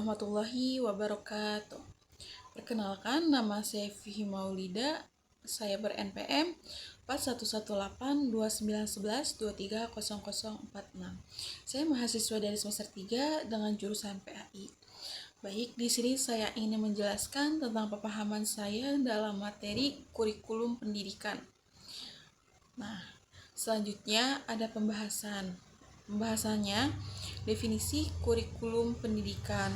warahmatullahi wabarakatuh. Perkenalkan, nama saya Fihi Maulida. Saya ber-NPM 41182911230046. Saya mahasiswa dari semester 3 dengan jurusan PAI. Baik, di sini saya ingin menjelaskan tentang pemahaman saya dalam materi kurikulum pendidikan. Nah, selanjutnya ada pembahasannya, definisi kurikulum pendidikan.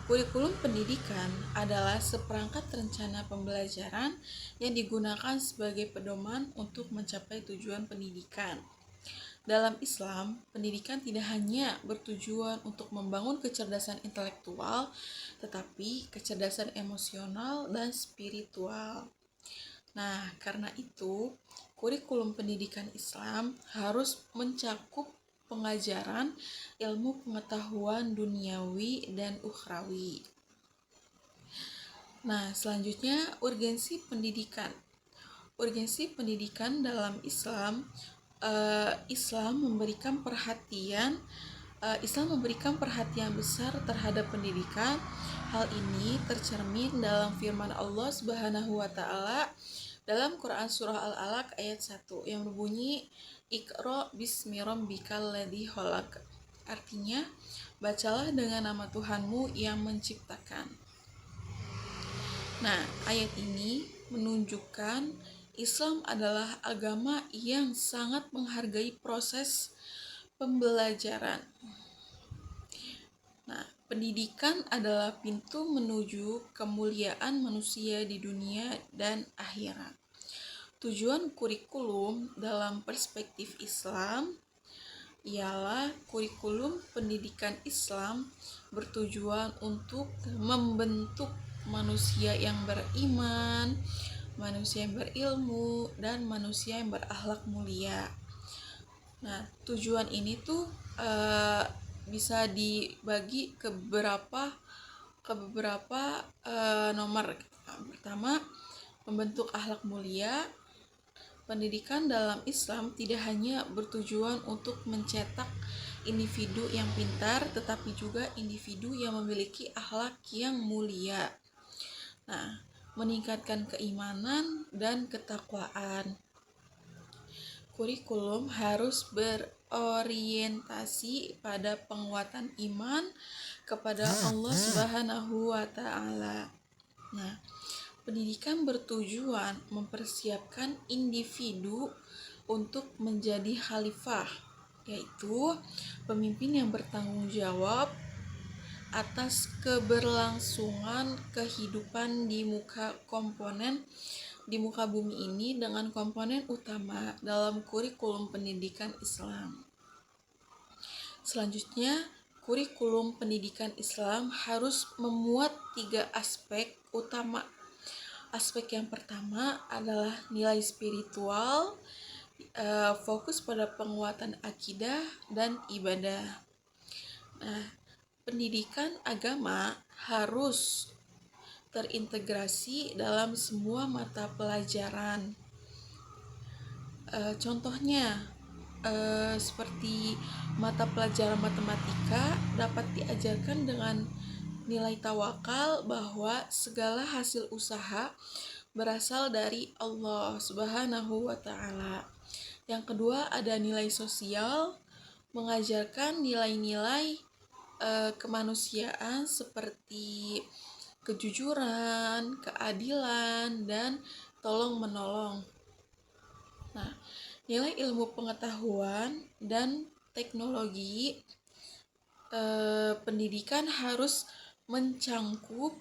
Kurikulum pendidikan adalah seperangkat rencana pembelajaran yang digunakan sebagai pedoman untuk mencapai tujuan pendidikan. Dalam Islam, pendidikan tidak hanya bertujuan untuk membangun kecerdasan intelektual, tetapi kecerdasan emosional dan spiritual. Nah, karena itu, kurikulum pendidikan Islam harus mencakup pengajaran ilmu pengetahuan duniawi dan ukhrawi. Nah, selanjutnya urgensi pendidikan. Urgensi pendidikan dalam Islam, Islam memberikan perhatian besar terhadap pendidikan. Hal ini tercermin dalam firman Allah Subhanahu wa taala dalam Quran surah Al-Alaq ayat 1 yang berbunyi Iqra bismi rabbikal ladzi khalaq. Artinya, bacalah dengan nama Tuhanmu yang menciptakan. Nah, ayat ini menunjukkan Islam adalah agama yang sangat menghargai proses pembelajaran. Nah, pendidikan adalah pintu menuju kemuliaan manusia di dunia dan akhirat. Tujuan kurikulum dalam perspektif Islam ialah kurikulum pendidikan Islam bertujuan untuk membentuk manusia yang beriman, manusia yang berilmu, dan manusia yang berakhlak mulia. Nah, tujuan ini tuh bisa dibagi ke beberapa nomor. Pertama, membentuk akhlak mulia. Pendidikan dalam Islam tidak hanya bertujuan untuk mencetak individu yang pintar, tetapi juga individu yang memiliki akhlak yang mulia. Nah, meningkatkan keimanan dan ketakwaan. Kurikulum harus berorientasi pada penguatan iman kepada Allah Subhanahu wa taala. Nah, pendidikan bertujuan mempersiapkan individu untuk menjadi khalifah, yaitu pemimpin yang bertanggung jawab atas keberlangsungan kehidupan di muka bumi ini dengan komponen utama dalam kurikulum pendidikan Islam. Selanjutnya, kurikulum pendidikan Islam harus memuat 3 aspek utama. Aspek yang pertama adalah nilai spiritual, fokus pada penguatan akidah dan ibadah. Nah, pendidikan agama harus terintegrasi dalam semua mata pelajaran. Contohnya, seperti mata pelajaran matematika dapat diajarkan dengan nilai tawakal bahwa segala hasil usaha berasal dari Allah Subhanahu wa taala. Yang kedua, ada nilai sosial, mengajarkan nilai-nilai kemanusiaan seperti kejujuran, keadilan, dan tolong-menolong. Nah, nilai ilmu pengetahuan dan teknologi, pendidikan harus mencangkup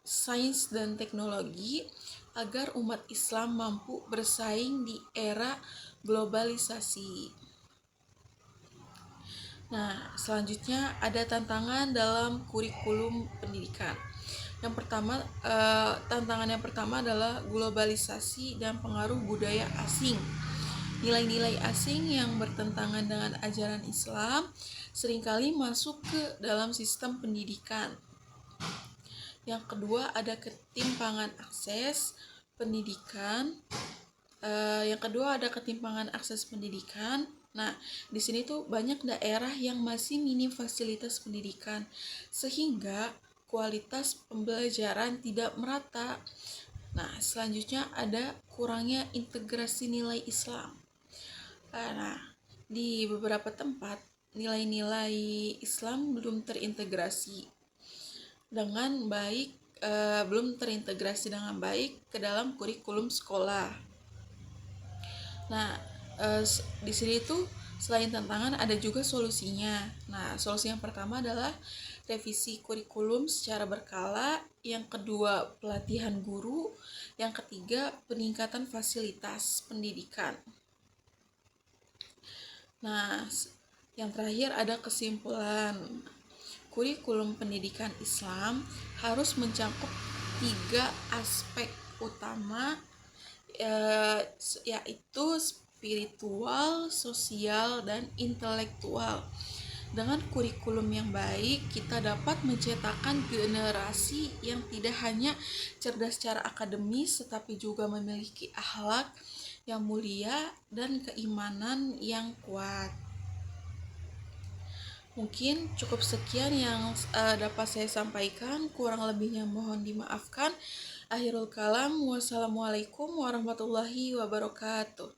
sains dan teknologi agar umat Islam mampu bersaing di era globalisasi. Nah, selanjutnya ada tantangan dalam kurikulum pendidikan. Yang pertama, tantangan yang pertama adalah globalisasi dan pengaruh budaya asing. Nilai-nilai asing yang bertentangan dengan ajaran Islam seringkali masuk ke dalam sistem pendidikan. Yang kedua, ada ketimpangan akses pendidikan. Nah, di sini tuh banyak daerah yang masih minim fasilitas pendidikan, sehingga kualitas pembelajaran tidak merata. Nah, selanjutnya ada kurangnya integrasi nilai Islam. Nah, di beberapa tempat nilai-nilai Islam belum terintegrasi dengan baik ke dalam kurikulum sekolah. Nah, di sini tuh selain tantangan ada juga solusinya. Nah, solusi yang pertama adalah revisi kurikulum secara berkala, yang kedua pelatihan guru, yang ketiga peningkatan fasilitas pendidikan. Nah, yang terakhir ada kesimpulan. Kurikulum pendidikan Islam harus mencakup 3 aspek utama, yaitu spiritual, sosial, dan intelektual. Dengan kurikulum yang baik, kita dapat menciptakan generasi yang tidak hanya cerdas secara akademis, tetapi juga memiliki akhlak yang mulia dan keimanan yang kuat. Mungkin cukup sekian yang dapat saya sampaikan, kurang lebihnya mohon dimaafkan. Akhirul kalam, wassalamualaikum warahmatullahi wabarakatuh.